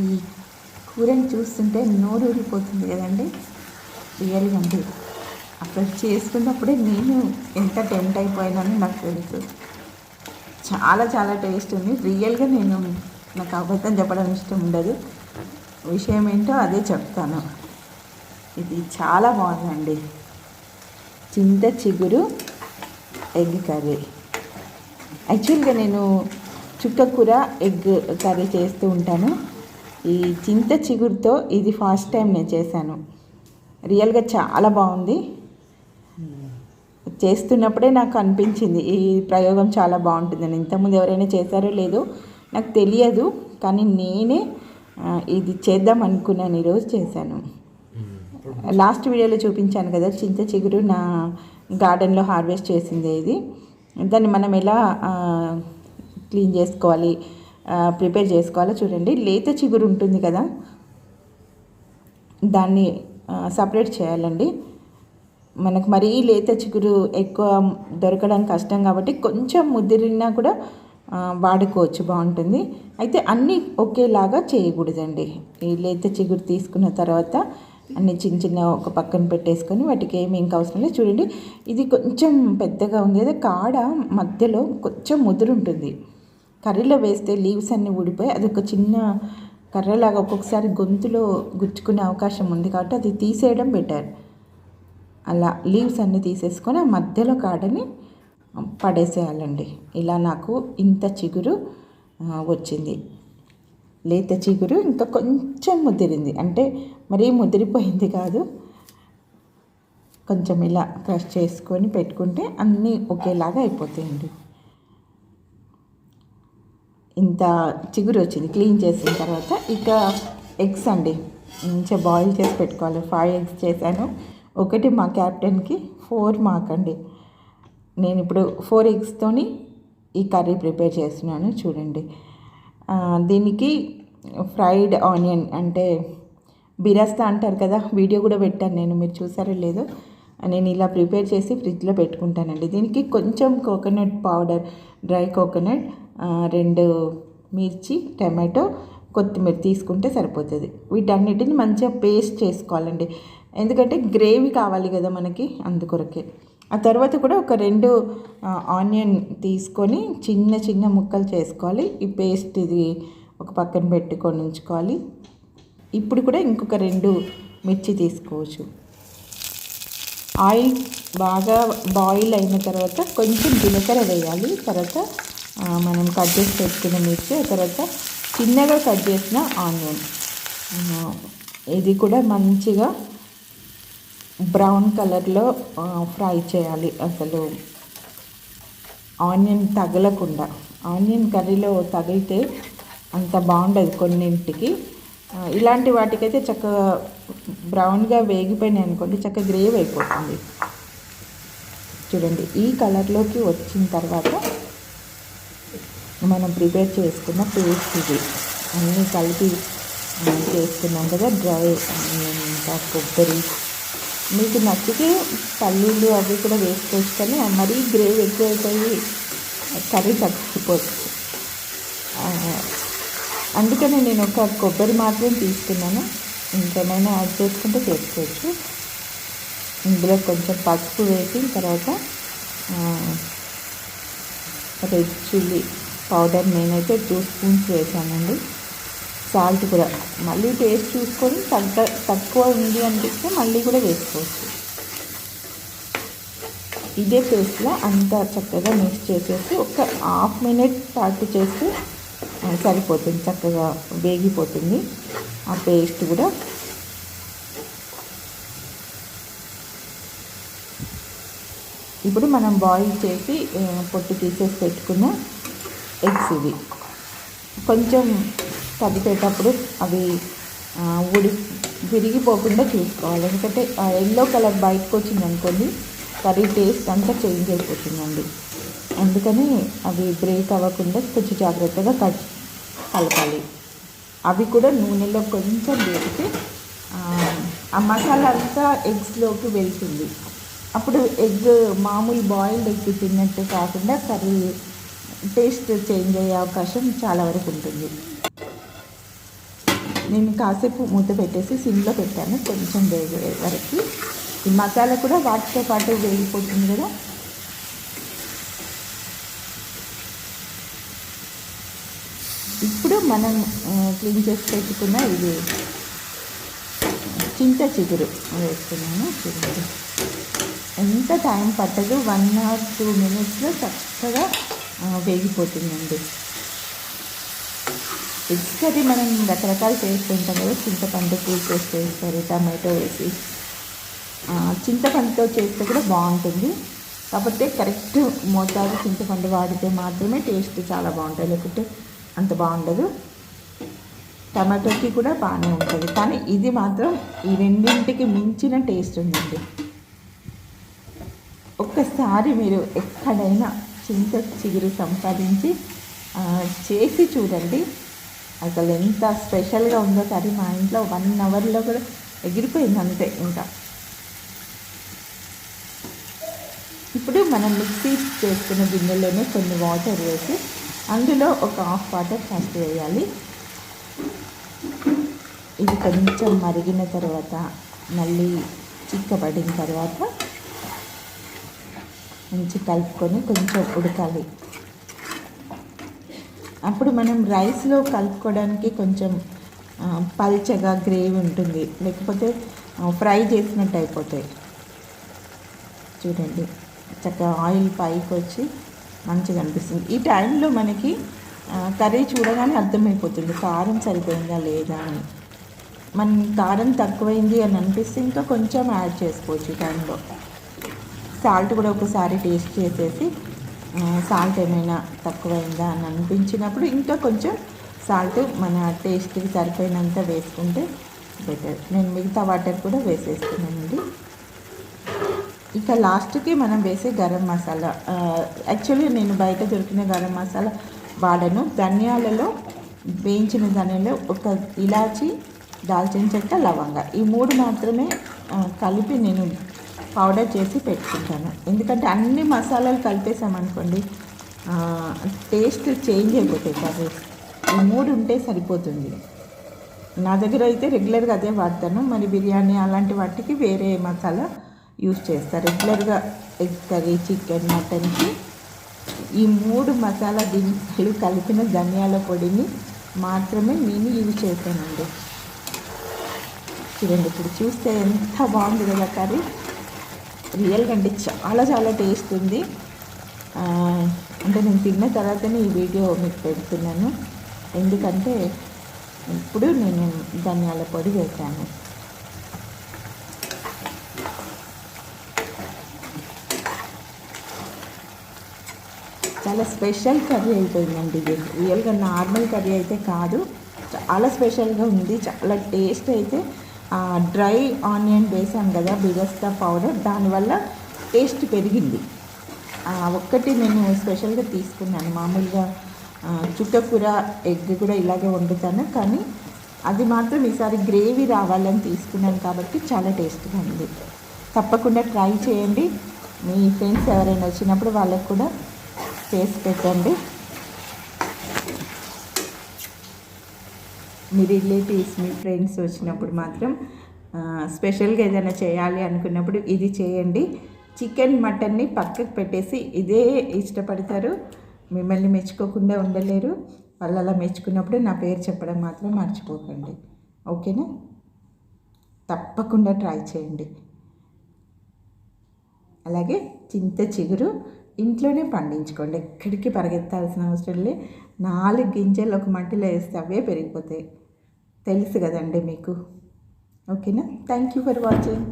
ఈ కూరని చూస్తుంటే నోరు ఊరిపోతుంది కదండి. రియల్గా అండి, అక్కడ చేసుకున్నప్పుడే నేను ఎంత టెంప్ట్ అయిపోయానని నాకు తెలుసు. చాలా చాలా టేస్ట్ ఉంది. రియల్గా నాకు అబద్ధం చెప్పడం ఇష్టం ఉండదు. విషయం ఏంటో అదే చెప్తాను. ఇది చాలా బాగుందండి. చింత చిగురు ఎగ్ కర్రీ. యాక్చువల్గా నేను చుక్కకూర ఎగ్ కర్రీ చేస్తూ ఉంటాను. ఈ చింత చిగురుతో ఇది ఫస్ట్ టైం నేను చేశాను. రియల్గా చాలా బాగుంది. చేస్తున్నప్పుడే నాకు అనిపించింది ఈ ప్రయోగం చాలా బాగుంటుందని. ఇంతకుముందు ఎవరైనా చేశారో లేదో నాకు తెలియదు, కానీ నేనే ఇది చేద్దాం అనుకున్నాను. ఈరోజు చేశాను. లాస్ట్ వీడియోలో చూపించాను కదా, చింత చిగురు నా గార్డెన్లో హార్వెస్ట్ చేసింది. ఇది దాన్ని మనం ఎలా క్లీన్ చేసుకోవాలి, ప్రిపేర్ చేసుకోవాలో చూడండి. లేత చిగురు ఉంటుంది కదా, దాన్ని సపరేట్ చేయాలండి. మనకు మరీ లేత చిగురు ఎక్కువ దొరకడం కష్టం కాబట్టి కొంచెం ముదిరినా కూడా వాడుకోవచ్చు, బాగుంటుంది. అయితే అన్నీ ఒకేలాగా చేయకూడదండి. ఈ లేత చిగురు తీసుకున్న తర్వాత అన్నీ చిన్న చిన్న ఒక పక్కన పెట్టేసుకొని వాటికి ఏం అవసరం లేదు. చూడండి, ఇది కొంచెం పెద్దగా ఉంది కదా, కాడ మధ్యలో కొంచెం ముదురు ఉంటుంది. కర్రీలో వేస్తే లీవ్స్ అన్నీ ఊడిపోయి అది ఒక చిన్న కర్రలాగా ఒక్కొక్కసారి గొంతులో గుచ్చుకునే అవకాశం ఉంది, కాబట్టి అది తీసేయడం బెటర్. అలా లీవ్స్ అన్నీ తీసేసుకొని ఆ మధ్యలో కాడని పడేసేయాలండి. ఇలా నాకు ఇంత చిగురు వచ్చింది. లేత చిగురు ఇంకా కొంచెం ముదిరింది, అంటే మరీ ముదిరిపోయింది కాదు. కొంచెం ఇలా క్రష్ చేసుకొని పెట్టుకుంటే అన్నీ ఒకేలాగా అయిపోతాయండి. ఇంత చిగురు వచ్చింది. క్లీన్ చేసిన తర్వాత ఇక ఎగ్స్ అండి మంచిగా బాయిల్ చేసి పెట్టుకోవాలి. 5 eggs చేశాను. ఒకటి మా క్యాప్టెన్కి, 4 మాకండి. నేను ఇప్పుడు 4 eggsతోని ఈ కర్రీ ప్రిపేర్ చేస్తున్నాను. చూడండి, దీనికి ఫ్రైడ్ ఆనియన్ అంటే బిరస్తా అంటారు కదా, వీడియో కూడా పెట్టాను నేను, మీరు చూసారో లేదో. నేను ఇలా ప్రిపేర్ చేసి ఫ్రిడ్జ్లో పెట్టుకుంటానండి. దీనికి కొంచెం కోకోనట్ పౌడర్, డ్రై కోకోనట్, 2 మిర్చి, టమాటో, కొత్తిమీర తీసుకుంటే సరిపోతుంది. వీటన్నిటిని మంచిగా పేస్ట్ చేసుకోవాలండి, ఎందుకంటే గ్రేవీ కావాలి కదా మనకి, అందుకొరకే. ఆ తర్వాత కూడా ఒక 2 ఆనియన్ తీసుకొని చిన్న చిన్న ముక్కలు చేసుకోవాలి. ఈ పేస్ట్ ఇది ఒక పక్కన పెట్టుకొని ఉంచుకోవాలి. ఇప్పుడు కూడా ఇంకొక 2 మిర్చి తీసుకోవచ్చు. ఆయిల్ బాగా బాయిల్ అయిన తర్వాత కొంచెం జీలకర్ర వేయాలి. తర్వాత మనం కట్ చేసి పెట్టుకున్న మిర్చి, ఆ తర్వాత చిన్నగా కట్ చేసిన ఆనియన్, ఇది కూడా మంచిగా బ్రౌన్ కలర్లో ఫ్రై చేయాలి. అసలు ఆనియన్ తగలకుండా. ఆనియన్ కర్రీలో తగిలితే అంత బాగుండదు కొన్నింటికి. ఇలాంటి వాటికైతే చక్కగా బ్రౌన్గా వేగిపోయినాయి అనుకోండి, చక్కగా గ్రేవ్ అయిపోతుంది. చూడండి, ఈ కలర్లోకి వచ్చిన తర్వాత మనం ప్రిపేర్ చేసుకున్న పేస్ట్ ఇది అన్నీ కలిపి చేసుకున్నాం కదా, డ్రై ఆనియన్, ఇంకా కొబ్బరి, మీకు నచ్చితే పల్లీలు అవి కూడా వేసుకోవచ్చు, కానీ మరీ గ్రేవీ ఎక్కువైపోయి కర్రీ తగ్గిపోతుంది. అందుకని నేను ఒక కొబ్బరి మాత్రం తీసుకున్నాను. ఇంకేమైనా యాడ్ చేసుకుంటే చేసుకోవచ్చు. ఇందులో కొంచెం పసుపు వేసి తర్వాత రెడ్ చిల్లీ పౌడర్ నేనైతే 2 స్పూన్స్ వేసానండి. సాల్ట్ కూడా మళ్ళీ టేస్ట్ చూసుకొని తక్కువ ఉంది అనిపిస్తే మళ్ళీ కూడా వేసుకోవచ్చు. ఇదే పేస్ట్లో అంతా చక్కగా మిక్స్ చేసేసి ఒక 1/2 minute పాటు చేస్తే సరిపోతుంది, చక్కగా వేగిపోతుంది ఆ పేస్ట్ కూడా. ఇప్పుడు మనం బాయిల్ చేసి పొట్టు తీసేసి పెట్టుకున్న ఎగ్స్ ఇవి కొంచెం కదిపేటప్పుడు అవి విరిగిపోకుండా చూసుకోవాలి, ఎందుకంటే ఎల్లో కలర్ బయటకు వచ్చింది అనుకోండి, కర్రీ టేస్ట్ అంతా చేంజ్ అయిపోతుందండి. అందుకని అవి బ్రేక్ అవ్వకుండా కొంచెం జాగ్రత్తగా కలపాలి. అవి కూడా నూనెలో కొంచెం వేగితే ఆ మసాలా అంతా ఎగ్స్లోకి వెళ్తుంది. అప్పుడు ఎగ్ మామూలు బాయిల్డ్ ఎగ్ తిన్నట్టు కాకుండా కర్రీ టేస్ట్ చేంజ్ అయ్యే అవకాశం చాలా వరకు ఉంటుంది. నేను కాసేపు మూత పెట్టేసి సిమ్లో పెట్టాను కొంచెం వేగే వరకు. ఈ మసాలా కూడా వాటితో పాటు వేగిపోతుంది కదా. ఇప్పుడు మనం క్లీన్ చేసి పెట్టుకున్న ఇది చింత చిగురు వేస్తున్నాను. చూడండి ఎంత టైం పట్టదు, 1 or 2 minutesలో చక్కగా వేగిపోతుందండి. ఎగ్స్ కర్రీ మనం రకరకాలు చేస్తుంటాం కదా, చింతపండు పులుసు వేస్తారు, టమాటో వేసి. చింతపండుతో చేస్తే కూడా బాగుంటుంది, కాకపోతే కరెక్ట్ మోతాదు చింతపండు వాడితే మాత్రమే టేస్ట్ చాలా బాగుంటుంది, లేకపోతే అంత బాగుండదు. టమాటోకి కూడా బాగానే ఉంటుంది, కానీ ఇది మాత్రం ఈ రెండింటికి మించిన టేస్ట్ ఉందండి. ఒక్కసారి మీరు ఎక్కడైనా చింత చిగురు సంపాదించి చేసి చూడండి, అసలు ఎంత స్పెషల్గా ఉందో కర్రీ. మా ఇంట్లో 1 hourలో కూడా ఎగిరిపోయింది అంతే. ఇంకా ఇప్పుడు మనం మిక్సీ చేసుకున్న గిన్నెలోనే కొన్ని వాటర్ వేసి అందులో ఒక 1/2 వాటర్ ఫస్ట్ వేయాలి. ఇది కొంచెం మరిగిన తర్వాత మళ్ళీ చిక్కబడిన తర్వాత మంచి కలుపుకొని కొంచెం ఉడకాలి. అప్పుడు మనం రైస్లో కలుపుకోవడానికి కొంచెం పల్చగా గ్రేవీ ఉంటుంది, లేకపోతే ఫ్రై చేసినట్టు అయిపోతాయి. చూడండి చక్కగా ఆయిల్ పైకి వచ్చి మంచిగా అనిపిస్తుంది. ఈ టైంలో మనకి కర్రీ చూడగానే అర్థమైపోతుంది కారం సరిపోయిందా లేదా అని. మనం కారం తక్కువైంది అని అనిపిస్తే ఇంకా కొంచెం యాడ్ చేసుకోవచ్చు ఈ టైంలో. సాల్ట్ కూడా ఒకసారి టేస్ట్ చేసేసి సాల్ట్ ఏమైనా తక్కువైందా అని అనిపించినప్పుడు ఇంకా కొంచెం సాల్ట్ మన టేస్ట్కి సరిపోయినంత వేసుకుంటే బెటర్. నేను మిగతా వాటర్ కూడా వేసేస్తున్నానండి. ఇక లాస్ట్కి మనం వేసే గరం మసాలా, యాక్చువల్లీ నేను బయట దొరికిన గరం మసాలా వాడను. ధనియాలలో వేయించిన ధనియాలో ఒక ఇలాచి, దాల్చిన చెక్క, లవంగ ఈ 3 మాత్రమే కలిపి నేను పౌడర్ చేసి పెట్టుకుంటాను. ఎందుకంటే అన్ని మసాలాలు కలిపేసామనుకోండి టేస్ట్ చేంజ్ అయిపోతాయి కర్రీ. ఈ 3 ఉంటే సరిపోతుంది. నా దగ్గర అయితే రెగ్యులర్గా అదే వాడతాను. మరి బిర్యానీ అలాంటి వాటికి వేరే మసాలా యూజ్ చేస్తారు. రెగ్యులర్గా ఎగ్ కర్రీ, చికెన్, మటన్కి ఈ 3 మసాలా దినుసులు కలిపిన ధనియాల పొడిని మాత్రమే నేను యూజ్ చేస్తానండి. చూడండి ఇప్పుడు చూస్తే ఎంత బాగుంది కదా కర్రీ. రియల్గా అంటే చాలా చాలా టేస్ట్ ఉంది. అంటే నేను తిన్న తర్వాతనే ఈ వీడియో మీకు పెడుతున్నాను, ఎందుకంటే ఇప్పుడు నేను ధనియాల పొడి వేసాను. చాలా స్పెషల్ కర్రీ అయిపోయిందండి ఇది. రియల్గా నార్మల్ కర్రీ అయితే కాదు, చాలా స్పెషల్గా ఉంది. చాలా టేస్ట్ అయితే డ్రై ఆనియన్ వేసాను కదా బిరస్తా పౌడర్, దానివల్ల టేస్ట్ పెరిగింది. ఒక్కటి నేను స్పెషల్గా తీసుకున్నాను. మామూలుగా చుక్కకూర, ఎగ్ కూడా ఇలాగే వండుతాను, కానీ అది మాత్రం ఈసారి గ్రేవీ రావాలని తీసుకున్నాను కాబట్టి చాలా టేస్ట్గా ఉంది. తప్పకుండా ట్రై చేయండి. మీ ఫ్రెండ్స్ ఎవరైనా వచ్చినప్పుడు వాళ్ళకు కూడా చేసి పెట్టండి. మీ రిలేటివ్స్, మీ ఫ్రెండ్స్ వచ్చినప్పుడు మాత్రం స్పెషల్గా ఏదైనా చేయాలి అనుకున్నప్పుడు ఇది చేయండి. చికెన్, మటన్ని పక్కకు పెట్టేసి ఇదే ఇష్టపడతారు, మిమ్మల్ని మెచ్చుకోకుండా ఉండలేరు. వాళ్ళు అలా మెచ్చుకున్నప్పుడు నా పేరు చెప్పడం మాత్రం మర్చిపోకండి, ఓకేనా? తప్పకుండా ట్రై చేయండి. అలాగే చింత చిగురు ఇంట్లోనే పండించుకోండి, ఎక్కడికి పరిగెత్తాల్సిన అవసరం లే. 4 గింజలు ఒక మట్టిలో వేస్తే అవే పెరిగిపోతాయి. తెలుసు కదండి మీకు, ఓకేనా? Thank you for watching.